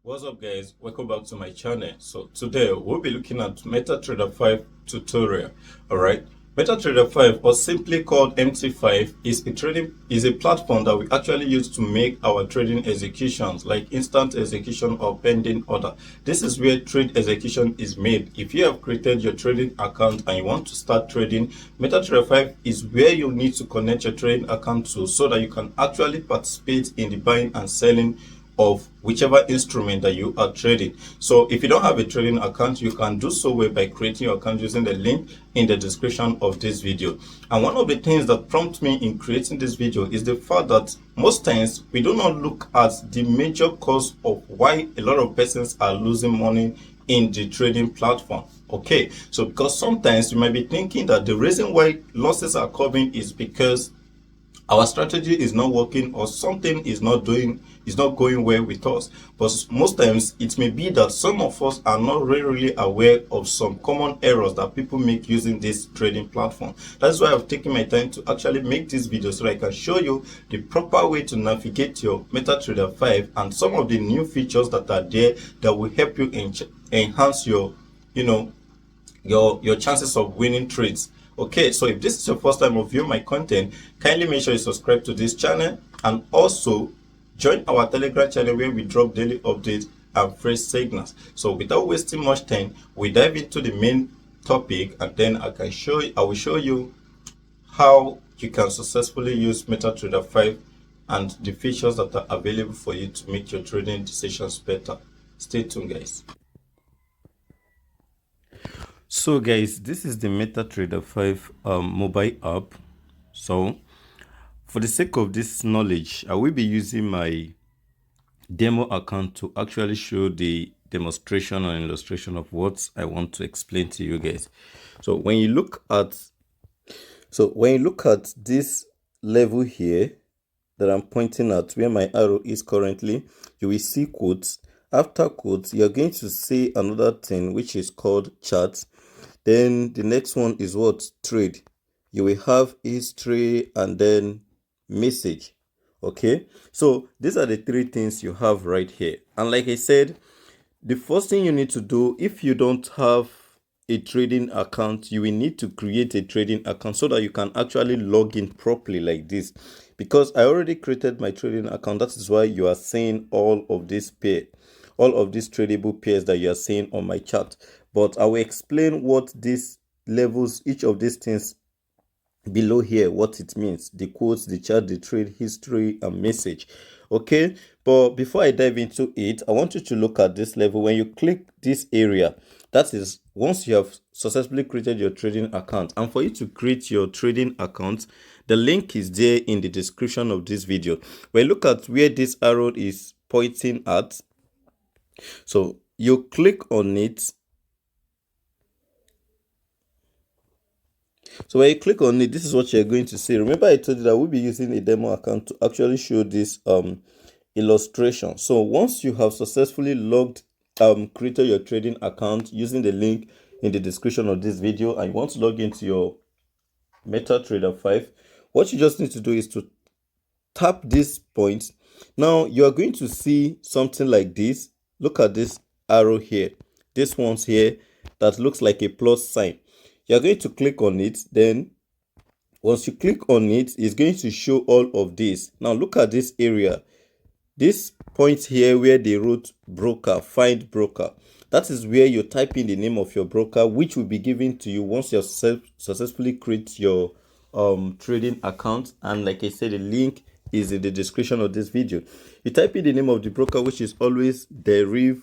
What's up guys, welcome back to my channel. So today we'll be looking at Metatrader 5 tutorial. Alright, Metatrader 5, or simply called MT5, is a platform that we actually use to make our trading executions, like instant execution or pending order. This is where trade execution is made. If you have created your trading account and you want to start trading, Metatrader 5 is where you need to connect your trading account to, so that you can actually participate in the buying and selling of whichever instrument that you are trading. So if you don't have a trading account, you can do so by creating your account using the link in the description of this video. And one of the things that prompted me in creating this video is the fact that most times we do not look at the major cause of why a lot of persons are losing money in the trading platform. Okay, so because sometimes you might be thinking that the reason why losses are coming is because our strategy is not working, or something is not going well with us. But most times it may be that some of us are not really aware of some common errors that people make using this trading platform. That's why I've taken my time to actually make this video, so that I can show you the proper way to navigate your MetaTrader 5 and some of the new features that are there that will help you enhance your your chances of winning trades. Okay, so if this is your first time of viewing my content, kindly make sure you subscribe to this channel and also join our Telegram channel where we drop daily updates and fresh signals. So without wasting much time, we dive into the main topic, and then I will show you how you can successfully use MetaTrader 5 and the features that are available for you to make your trading decisions better. Stay tuned guys. So guys, this is the MetaTrader 5 mobile app. So for the sake of this knowledge, I will be using my demo account to actually show the demonstration or illustration of what I want to explain to you guys. So when you look at this level here that I'm pointing at, where my arrow is currently, you will see quotes. After quotes, you're going to see another thing which is called charts. Then the next one is what? Trade. You will have history and then message. Okay, so these are the three things you have right here. And like I said, the first thing you need to do, if you don't have a trading account, you will need to create a trading account so that you can actually log in properly like this. Because I already created my trading account, that is why you are seeing all of these tradable pairs that you are seeing on my chart. But I will explain what these levels, each of these things below here, what it means: the quotes, the chart, the trade, history, and message. Okay, but before I dive into it, I want you to look at this level. When you click this area, that is once you have successfully created your trading account. And for you to create your trading account, the link is there in the description of this video. When you look at where this arrow is pointing at, so you click on it. So when you click on it, this is what you're going to see. Remember, I told you that we'll be using a demo account to actually show this illustration. So once you have successfully created your trading account using the link in the description of this video, and you want to log into your MetaTrader 5, what you just need to do is to tap this point. Now you are going to see something like this. Look at this arrow here, this one's here that looks like a plus sign. You're going to click on it. Then once you click on it, it's going to show all of this. Now look at this area, this point here where they wrote broker, find broker. That is where you type in the name of your broker, which will be given to you once you successfully create your trading account. And like I said, the link is in the description of this video. You type in the name of the broker, which is always Deriv,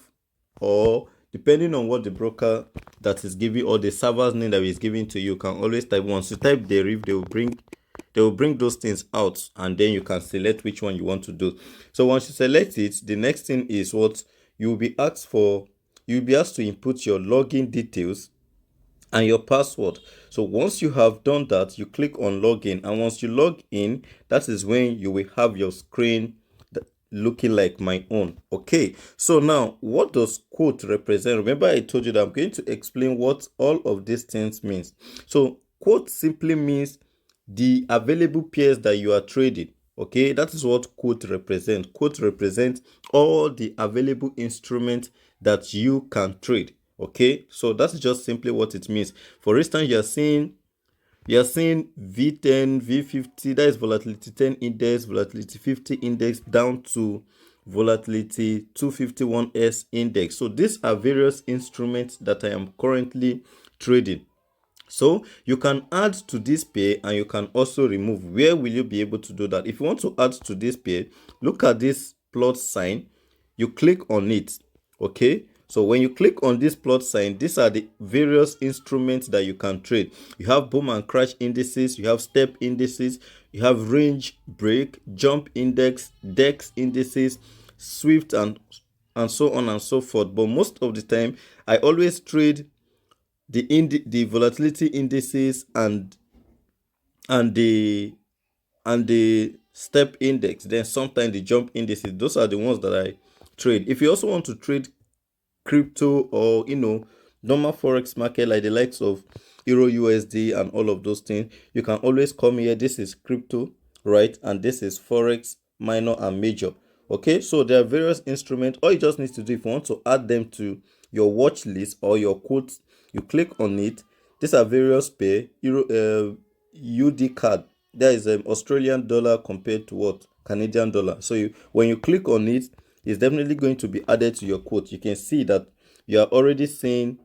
or depending on what the broker that is giving, or the server's name that is giving to you, can always type. Once you type Deriv, they will bring those things out, and then you can select which one you want to do. So once you select it, the next thing is what you will be asked for. You'll be asked to input your login details and your password. So once you have done that, you click on login, and once you log in, that is when you will have your screen looking like my own. Okay, so now what does quote represent? Remember, I told you that I'm going to explain what all of these things means. So quote simply means the available pairs that you are trading. Okay, that is what quote represent. Quote represent all the available instruments that you can trade. Okay, so that's just simply what it means. For instance, you're seeing V10, V50, that is volatility 10 index, volatility 50 index, down to volatility 251S index. So these are various instruments that I am currently trading. So you can add to this pair and you can also remove. Where will you be able to do that? If you want to add to this pair, look at this plot sign. You click on it. Okay, so when you click on this plot sign, these are the various instruments that you can trade. You have boom and crash indices, you have step indices, you have range break, jump index, dex indices, swift, and so on and so forth. But most of the time I always trade the volatility indices and the step index. Then sometimes the jump indices. Those are the ones that I trade. If you also want to trade crypto or normal forex market like the likes of Euro USD and all of those things, you can always come here. This is crypto, right? And this is forex minor and major. Okay, so there are various instruments. All you just need to do, if you want to add them to your watch list or your quotes, you click on it. These are various pair. Euro UD card, that is Australian dollar compared to what? Canadian dollar. So when you click on it, it's definitely going to be added to your quote. You can see that you are already seeing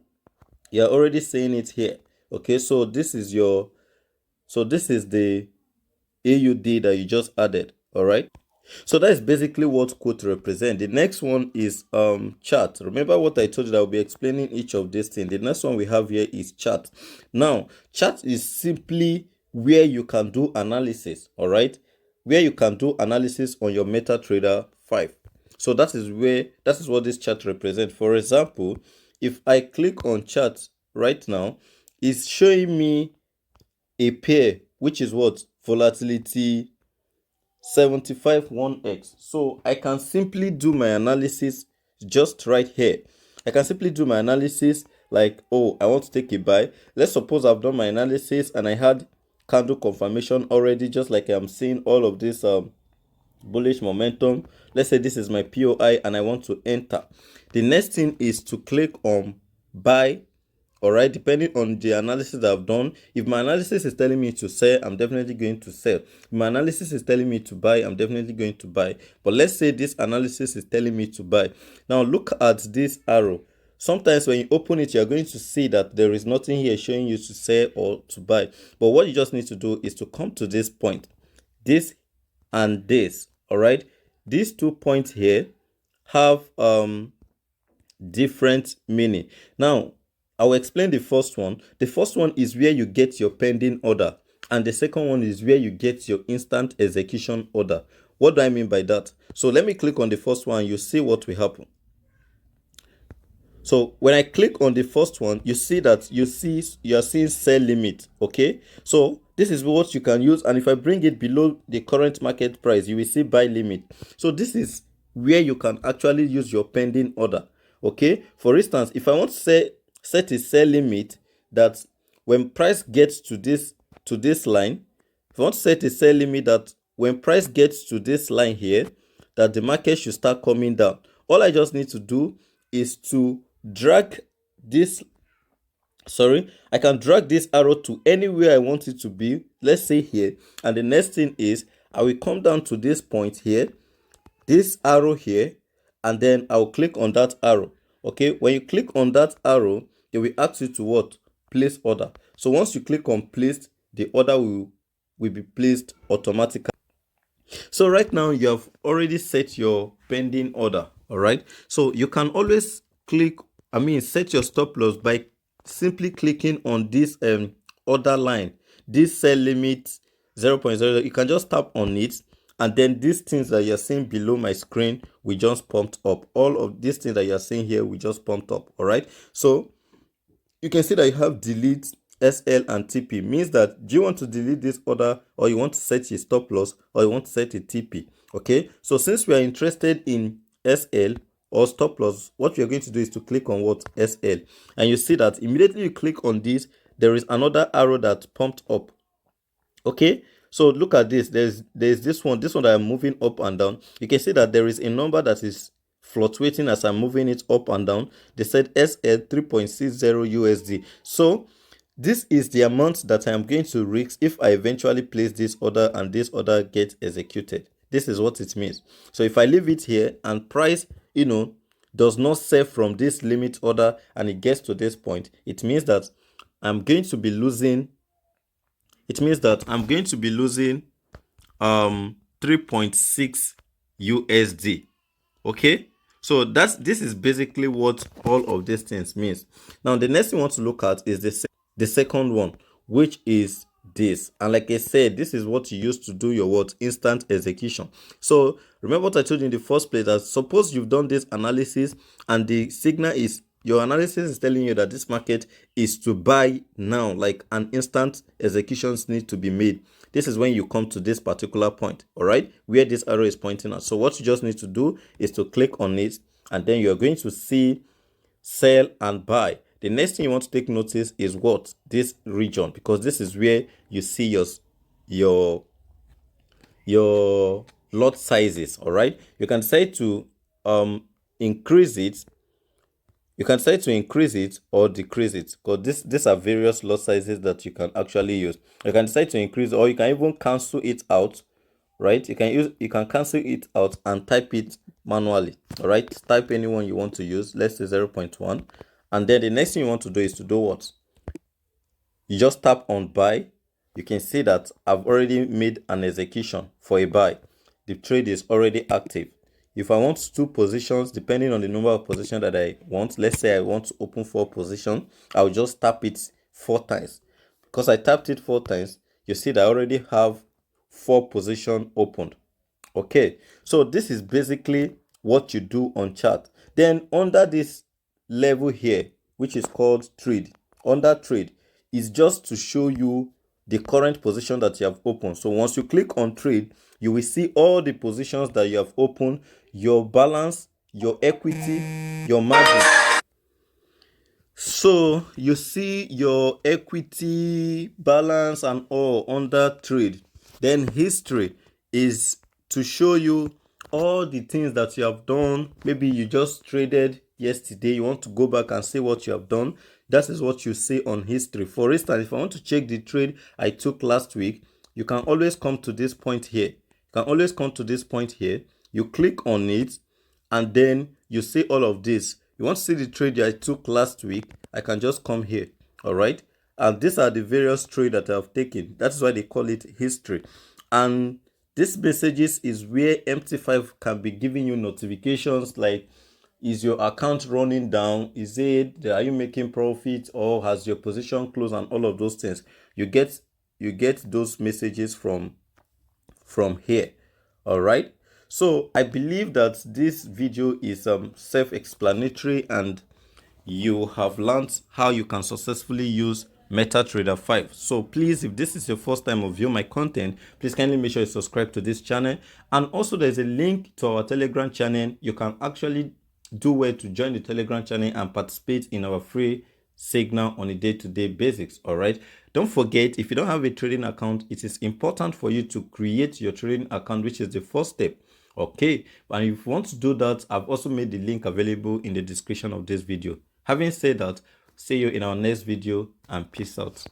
it here. Okay, so this is the AUD that you just added. All right, so that is basically what quote represent. The next one is chart. Remember what I told you that I'll be explaining each of these things. The next one we have here is chart. Now chart is simply where you can do analysis. All right, where you can do analysis on your MetaTrader 5. So that is what this chart represents. For example, if I click on chart right now, it's showing me a pair, which is what? Volatility 75 1x. So I can simply do my analysis just right here. I can simply do my analysis like, oh, I want to take a buy. Let's suppose I've done my analysis and I had candle confirmation already, just like I'm seeing all of this bullish momentum. Let's say this is my POI and I want to enter. The next thing is to click on buy. All right, depending on the analysis that I've done. If my analysis is telling me to sell, I'm definitely going to sell. If my analysis is telling me to buy, I'm definitely going to buy. But let's say this analysis is telling me to buy. Now look at this arrow. Sometimes when you open it, you're going to see that there is nothing here showing you to sell or to buy. But what you just need to do is to come to this point, this and this. All right, these 2 points here have different meaning. Now I will explain the first one. The first one is where you get your pending order, and the second one is where you get your instant execution order. What do I mean by that? So let me click on the first one. You see what will happen. So when I click on the first one, you see that you are seeing sell limit. Okay, so this is what you can use, and if I bring it below the current market price, you will see buy limit. So this is where you can actually use your pending order. Okay, for instance, if I want to set a sell limit that when price gets to this line, if I want to set a sell limit that when price gets to this line here, that the market should start coming down, all I just need to do is to drag this, I can drag this arrow to anywhere I want it to be. Let's say here, and the next thing is I will come down to this point here, this arrow here, and then I'll click on that arrow. Okay, when you click on that arrow, they will ask you to what? Place order. So once you click on placed, the order will be placed automatically. So right now you have already set your pending order. All right, so you can always set your stop loss by simply clicking on this order line, this sell limit 0.0. You can just tap on it, and then these things that you're seeing below my screen will just pumped up. All of these things that you're seeing here will just pumped up. All right, so you can see that you have delete, SL, and TP. Means that, do you want to delete this order, or you want to set a stop loss, or you want to set a TP? Okay, so since we are interested in SL or stop loss, what we are going to do is to click on what? SL, and you see that immediately you click on this, there is another arrow that pumped up. Okay, So look at this. There's this one that I'm moving up and down. You can see that there is a number that is fluctuating as I'm moving it up and down. They said SL 3.60 USD. So this is the amount that I'm going to risk if I eventually place this order and this order gets executed. This is what it means. So if I leave it here and price, does not sell from this limit order and it gets to this point, it means that I'm going to be losing 3.6 USD. Okay, so this is basically what all of these things means. Now the next thing we want to look at is the second one, which is this. And like I said, this is what you use to do your instant execution. So remember what I told you in the first place, that suppose you've done this analysis and the signal is, your analysis is telling you that this market is to buy now, like an instant executions need to be made. This is when you come to this particular point, all right, where this arrow is pointing at. So what you just need to do is to click on it, and then you're going to see sell and buy. The next thing you want to take notice is what? This region, because this is where you see your lot sizes, all right. You can decide to increase it. You can decide to increase it or decrease it, because these are various lot sizes that you can actually use. You can decide to increase, or you can even cancel it out, right? You can cancel it out and type it manually, all right. Type any one you want to use. Let's say 0.1, and then the next thing you want to do is to do what? You just tap on buy. You can see that I've already made an execution for a buy. The trade is already active. If I want 2 positions, depending on the number of positions that I want, let's say I want to open 4 positions, I'll just tap it 4 times. Because I tapped it 4 times, you see that I already have 4 positions opened. Okay, so this is basically what you do on chart. Then under this level here, which is called trade, under trade is just to show you the current position that you have opened. So once you click on trade, you will see all the positions that you have opened, your balance, your equity, your margin. So you see your equity, balance, and all under trade. Then history is to show you all the things that you have done. Maybe you just traded yesterday, you want to go back and see what you have done. That is what you see on history. For instance, if I want to check the trade I took last week, you can always come to this point here. You click on it, and then you see all of this. You want to see the trade I took last week, I can just come here, all right. And these are the various trades that I've taken. That's why they call it history. And these messages is where MT5 can be giving you notifications like, is your account running down? Are you making profit, or has your position closed, and all of those things. You get those messages from here, all right. So I believe that this video is self-explanatory, and you have learned how you can successfully use Metatrader 5. So please, if this is your first time of viewing my content, please kindly make sure you subscribe to this channel. And also there's a link to our Telegram channel. You can actually do well to join the Telegram channel and participate in our free signal on a day-to-day basis. All right, don't forget, if you don't have a trading account, it is important for you to create your trading account, which is the first step. Okay, and if you want to do that, I've also made the link available in the description of this video. Having said that, see you in our next video, and peace out.